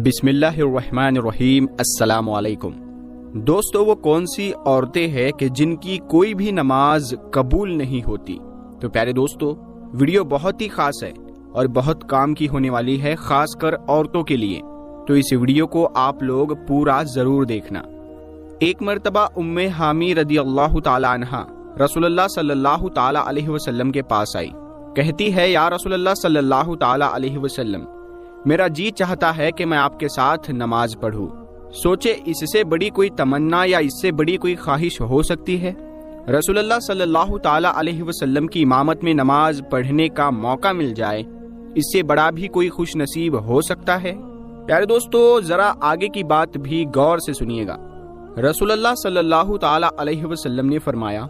بسم اللہ الرحمن الرحیم۔ السلام علیکم دوستو، وہ کون سی عورتیں ہیں کہ جن کی کوئی بھی نماز قبول نہیں ہوتی؟ تو پیارے دوستو، ویڈیو بہت ہی خاص ہے اور بہت کام کی ہونے والی ہے، خاص کر عورتوں کے لیے، تو اس ویڈیو کو آپ لوگ پورا ضرور دیکھنا۔ ایک مرتبہ ام حامی رضی اللہ تعالی عنہا رسول اللہ صلی اللہ تعالی علیہ وسلم کے پاس آئی، کہتی ہے یا رسول اللہ صلی اللہ تعالی علیہ وسلم، میرا جی چاہتا ہے کہ میں آپ کے ساتھ نماز پڑھوں۔ سوچے اس سے بڑی کوئی تمنا یا اس سے بڑی کوئی خواہش ہو سکتی ہے؟ رسول اللہ صلی اللہ تعالی علیہ وسلم کی امامت میں نماز پڑھنے کا موقع مل جائے، اس سے بڑا بھی کوئی خوش نصیب ہو سکتا ہے؟ پیارے دوستو، ذرا آگے کی بات بھی غور سے سنیے گا۔ رسول اللہ صلی اللہ تعالی علیہ وسلم نے فرمایا،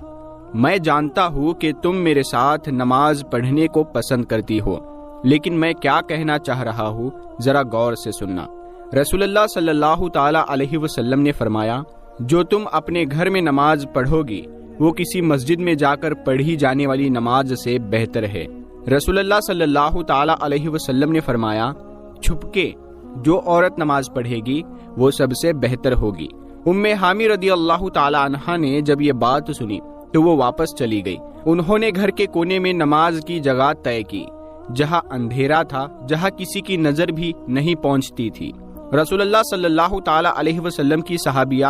میں جانتا ہوں کہ تم میرے ساتھ نماز پڑھنے کو پسند کرتی ہو، لیکن میں کیا کہنا چاہ رہا ہوں ذرا غور سے سننا۔ رسول اللہ صلی اللہ تعالی علیہ وسلم نے فرمایا، جو تم اپنے گھر میں نماز پڑھو گی وہ کسی مسجد میں جا کر پڑھی جانے والی نماز سے بہتر ہے۔ رسول اللہ صلی اللہ تعالی علیہ وسلم نے فرمایا، چھپ کے جو عورت نماز پڑھے گی وہ سب سے بہتر ہوگی۔ ام حامی رضی اللہ تعالی عنہا نے جب یہ بات سنی تو وہ واپس چلی گئی۔ انہوں نے گھر کے کونے میں نماز کی جگہ طے کی، جہاں اندھیرا تھا، جہاں کسی کی نظر بھی نہیں پہنچتی تھی۔ رسول اللہ صلی اللہ تعالی علیہ وسلم کی صحابیہ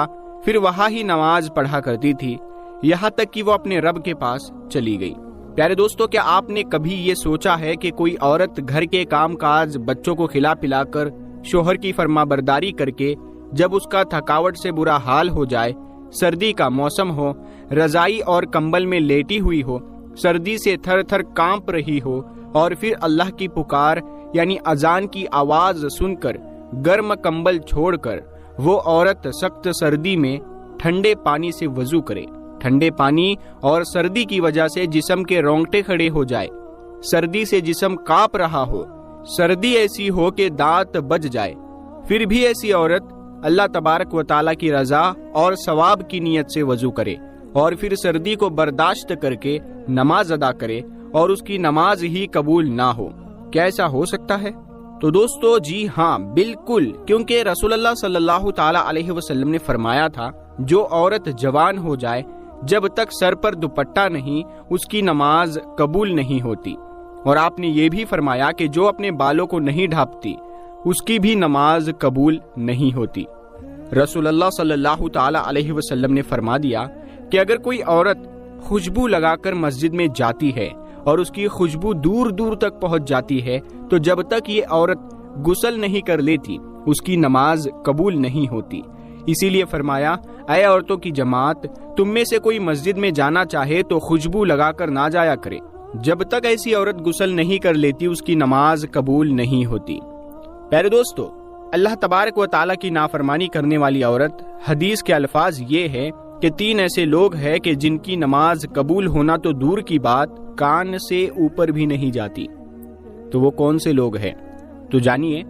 پھر وہاں ہی نماز پڑھا کرتی تھی، یہاں تک کہ وہ اپنے رب کے پاس چلی گئی۔ پیارے دوستو، کیا آپ نے کبھی یہ سوچا ہے کہ کوئی عورت گھر کے کام کاج، بچوں کو کھلا پلا کر، شوہر کی فرما برداری کر کے، جب اس کا تھکاوٹ سے برا حال ہو جائے، سردی کا موسم ہو، رضائی اور کمبل میں لیٹی ہوئی ہو، سردی سے تھر تھر کانپ رہی ہو، اور پھر اللہ کی پکار یعنی اذان کی آواز سن کر گرم کمبل چھوڑ کر وہ عورت سخت سردی میں ٹھنڈے پانی سے وضو کرے، ٹھنڈے پانی اور سردی کی وجہ سے جسم کے رونگٹے کھڑے ہو جائے، سردی سے جسم کانپ رہا ہو، سردی ایسی ہو کہ دانت بج جائے، پھر بھی ایسی عورت اللہ تبارک و تعالیٰ کی رضا اور ثواب کی نیت سے وضو کرے اور پھر سردی کو برداشت کر کے نماز ادا کرے اور اس کی نماز ہی قبول نہ ہو، کیا ایسا ہو سکتا ہے؟ تو دوستو، جی ہاں، بالکل، کیونکہ رسول اللہ صلی اللہ تعالی علیہ وسلم نے فرمایا تھا، جو عورت جوان ہو جائے جب تک سر پر دوپٹہ نہیں، اس کی نماز قبول نہیں ہوتی۔ اور آپ نے یہ بھی فرمایا کہ جو اپنے بالوں کو نہیں ڈھانپتی اس کی بھی نماز قبول نہیں ہوتی۔ رسول اللہ صلی اللہ تعالی علیہ وسلم نے فرما دیا کہ اگر کوئی عورت خوشبو لگا کر مسجد میں جاتی ہے اور اس کی خوشبو دور دور تک پہنچ جاتی ہے تو جب تک یہ عورت غسل نہیں کر لیتی اس کی نماز قبول نہیں ہوتی۔ اسی لیے فرمایا، اے عورتوں کی جماعت، تم میں سے کوئی مسجد میں جانا چاہے تو خوشبو لگا کر نہ جایا کرے، جب تک ایسی عورت غسل نہیں کر لیتی اس کی نماز قبول نہیں ہوتی۔ پیارے دوستو، اللہ تبارک و تعالیٰ کی نافرمانی کرنے والی عورت، حدیث کے الفاظ یہ ہے کہ 3 ایسے لوگ ہیں کہ جن کی نماز قبول ہونا تو دور کی بات، کان سے اوپر بھی نہیں جاتی۔ تو وہ کون سے لوگ ہیں؟ تو جانیے،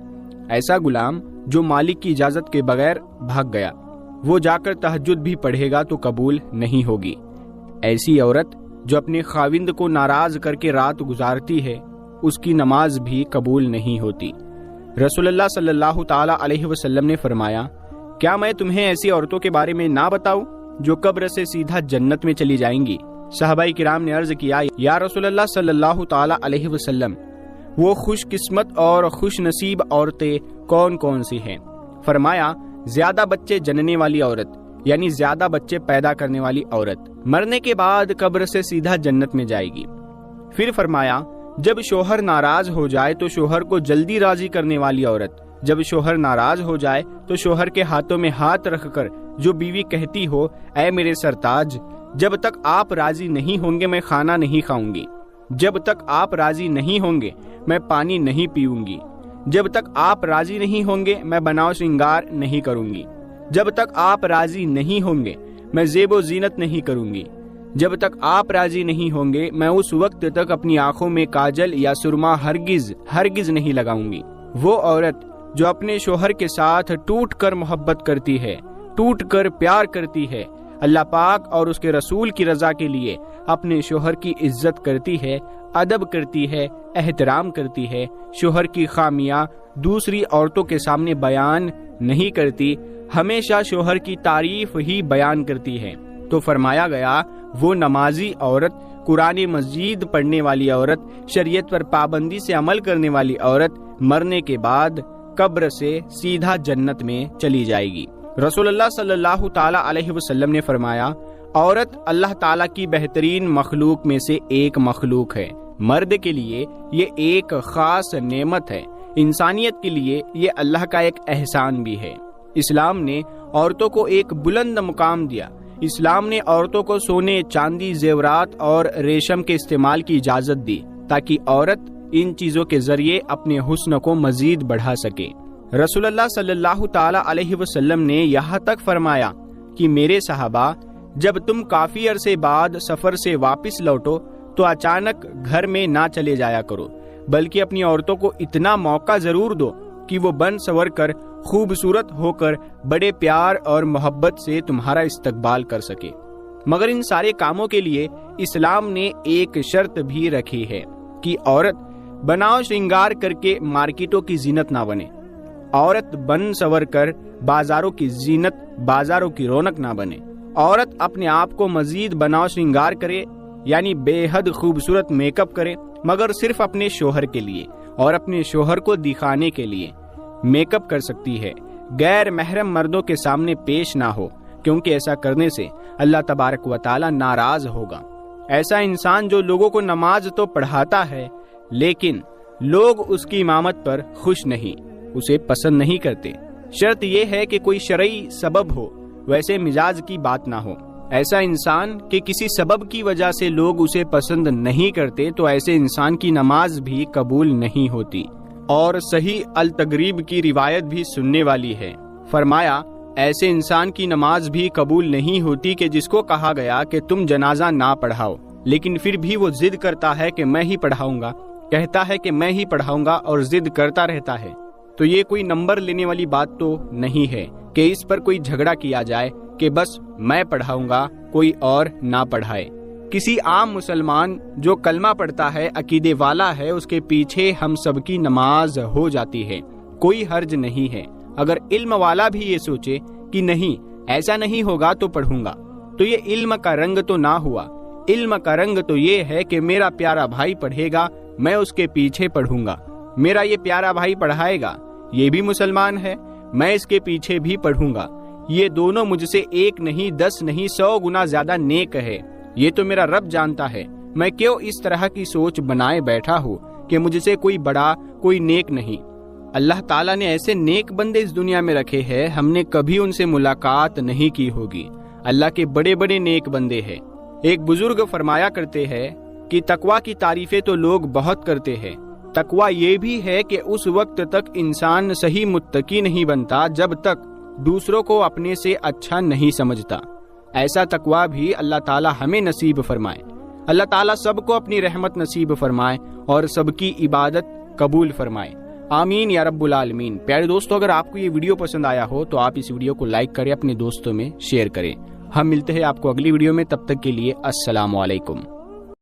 ایسا غلام جو مالک کی اجازت کے بغیر بھاگ گیا، وہ جا کر تہجد بھی پڑھے گا تو قبول نہیں ہوگی۔ ایسی عورت جو اپنے خاوند کو ناراض کر کے رات گزارتی ہے، اس کی نماز بھی قبول نہیں ہوتی۔ رسول اللہ صلی اللہ تعالی علیہ وسلم نے فرمایا، کیا میں تمہیں ایسی عورتوں کے بارے میں نہ بتاؤں جو قبر سے سیدھا جنت میں چلی جائیں گی؟ صحابہ کرام نے عرض کیا، یا رسول اللہ صلی اللہ تعالی علیہ وسلم، وہ خوش قسمت اور خوش نصیب عورتیں کون کون سی ہیں؟ فرمایا، زیادہ بچے جننے والی عورت، یعنی زیادہ بچے پیدا کرنے والی عورت، مرنے کے بعد قبر سے سیدھا جنت میں جائے گی۔ پھر فرمایا، جب شوہر ناراض ہو جائے تو شوہر کو جلدی راضی کرنے والی عورت، جب شوہر ناراض ہو جائے تو شوہر کے ہاتھوں میں ہاتھ رکھ کر جو بیوی کہتی ہو، اے میرے سرتاج، جب تک آپ راضی نہیں ہوں گے میں کھانا نہیں کھاؤں گی، جب تک آپ راضی نہیں ہوں گے میں پانی نہیں پیوں گی، جب تک آپ راضی نہیں ہوں گے میں بناؤ سنگار نہیں کروں گی، جب تک آپ راضی نہیں ہوں گے میں زیب و زینت نہیں کروں گی، جب تک آپ راضی نہیں ہوں گے میں اس وقت تک اپنی آنکھوں میں کاجل یا سرما ہرگز نہیں لگاؤں گی۔ وہ عورت جو اپنے شوہر کے ساتھ ٹوٹ کر محبت کرتی ہے، ٹوٹ کر پیار کرتی ہے، اللہ پاک اور اس کے رسول کی رضا کے لیے اپنے شوہر کی عزت کرتی ہے، ادب کرتی ہے، احترام کرتی ہے، شوہر کی خامیاں دوسری عورتوں کے سامنے بیان نہیں کرتی، ہمیشہ شوہر کی تعریف ہی بیان کرتی ہے۔ تو فرمایا گیا وہ نمازی عورت، قرآن مجید پڑھنے والی عورت، شریعت پر پابندی سے عمل کرنے والی عورت مرنے کے بعد قبر سے سیدھا جنت میں چلی جائے گی۔ رسول اللہ صلی اللہ تعالی علیہ وسلم نے فرمایا عورت اللہ تعالیٰ کی بہترین مخلوق میں سے ایک مخلوق ہے۔ مرد کے لیے یہ ایک خاص نعمت ہے، انسانیت کے لیے یہ اللہ کا ایک احسان بھی ہے۔ اسلام نے عورتوں کو ایک بلند مقام دیا۔ اسلام نے عورتوں کو سونے، چاندی، زیورات اور ریشم کے استعمال کی اجازت دی تاکہ عورت ان چیزوں کے ذریعے اپنے حسن کو مزید بڑھا سکے۔ رسول اللہ صلی اللہ تعالی علیہ وسلم نے یہاں تک فرمایا کہ میرے صحابہ، جب تم کافی عرصے بعد سفر سے واپس لوٹو تو اچانک گھر میں نہ چلے جایا کرو، بلکہ اپنی عورتوں کو اتنا موقع ضرور دو کہ وہ بن سنور کر، خوبصورت ہو کر بڑے پیار اور محبت سے تمہارا استقبال کر سکے۔ مگر ان سارے کاموں کے لیے اسلام نے ایک شرط بھی رکھی ہے کہ عورت بناؤ شرنگار کر کے مارکیٹوں کی زینت نہ بنے، عورت بن سنور کر بازاروں کی زینت، بازاروں کی رونق نہ بنے۔ عورت اپنے آپ کو مزید بناؤ شرنگار کرے، یعنی بے حد خوبصورت میک اپ کرے، مگر صرف اپنے شوہر کے لیے اور اپنے شوہر کو دکھانے کے لیے میک اپ کر سکتی ہے، غیر محرم مردوں کے سامنے پیش نہ ہو، کیونکہ ایسا کرنے سے اللہ تبارک و تعالی ناراض ہوگا۔ ایسا انسان جو لوگوں کو نماز تو پڑھاتا ہے لیکن لوگ اس کی امامت پر خوش نہیں، اسے پسند نہیں کرتے۔ شرط یہ ہے کہ کوئی شرعی سبب ہو، ویسے مزاج کی بات نہ ہو۔ ایسا انسان کہ کسی سبب کی وجہ سے لوگ اسے پسند نہیں کرتے تو ایسے انسان کی نماز بھی قبول نہیں ہوتی۔ اور صحیح التغریب کی روایت بھی سننے والی ہے، فرمایا ایسے انسان کی نماز بھی قبول نہیں ہوتی کہ جس کو کہا گیا کہ تم جنازہ نہ پڑھاؤ، لیکن پھر بھی وہ ضد کرتا ہے کہ میں ہی پڑھاؤں گا، کہتا ہے کہ میں ہی پڑھاؤں گا اور ضد کرتا رہتا ہے۔ تو یہ کوئی نمبر لینے والی بات تو نہیں ہے کہ اس پر کوئی جھگڑا کیا جائے کہ بس میں پڑھاؤں گا، کوئی اور نہ پڑھائے۔ کسی عام مسلمان جو کلمہ پڑھتا ہے، عقیدے والا ہے، اس کے پیچھے ہم سب کی نماز ہو جاتی ہے، کوئی حرج نہیں ہے۔ اگر علم والا بھی یہ سوچے کہ نہیں ایسا نہیں ہوگا تو پڑھوں گا، تو یہ علم کا رنگ تو نہ ہوا۔ علم کا رنگ تو یہ ہے کہ میرا پیارا بھائی پڑھے گا، میں اس کے پیچھے پڑھوں گا، میرا یہ پیارا بھائی پڑھائے گا، یہ بھی مسلمان ہے، میں اس کے پیچھے بھی پڑھوں گا، یہ دونوں مجھ سے 1 نہیں 10 نہیں 100 گنا زیادہ نیک ہے، یہ تو میرا رب جانتا ہے، میں کیوں اس طرح کی سوچ بنائے بیٹھا ہوں کہ مجھ سے کوئی بڑا، کوئی نیک نہیں۔ اللہ تعالیٰ نے ایسے نیک بندے اس دنیا میں رکھے ہیں، ہم نے کبھی ان سے ملاقات نہیں کی ہوگی۔ اللہ کے بڑے بڑے نیک بندے ہیں۔ ایک بزرگ فرمایا کرتے ہیں کہ تقویٰ کی تعریفیں تو لوگ بہت کرتے ہیں، تقویٰ یہ بھی ہے کہ اس وقت تک انسان صحیح متقی نہیں بنتا جب تک دوسروں کو اپنے سے اچھا نہیں سمجھتا۔ ایسا تقویٰ بھی اللہ تعالیٰ ہمیں نصیب فرمائے۔ اللہ تعالیٰ سب کو اپنی رحمت نصیب فرمائے اور سب کی عبادت قبول فرمائے، آمین یا رب العالمین۔ پیارے دوستو، اگر آپ کو یہ ویڈیو پسند آیا ہو تو آپ اس ویڈیو کو لائک کریں، اپنے دوستوں میں شیئر کریں۔ ہم ملتے ہیں آپ کو اگلی ویڈیو میں، تب تک کے لیے السلام علیکم۔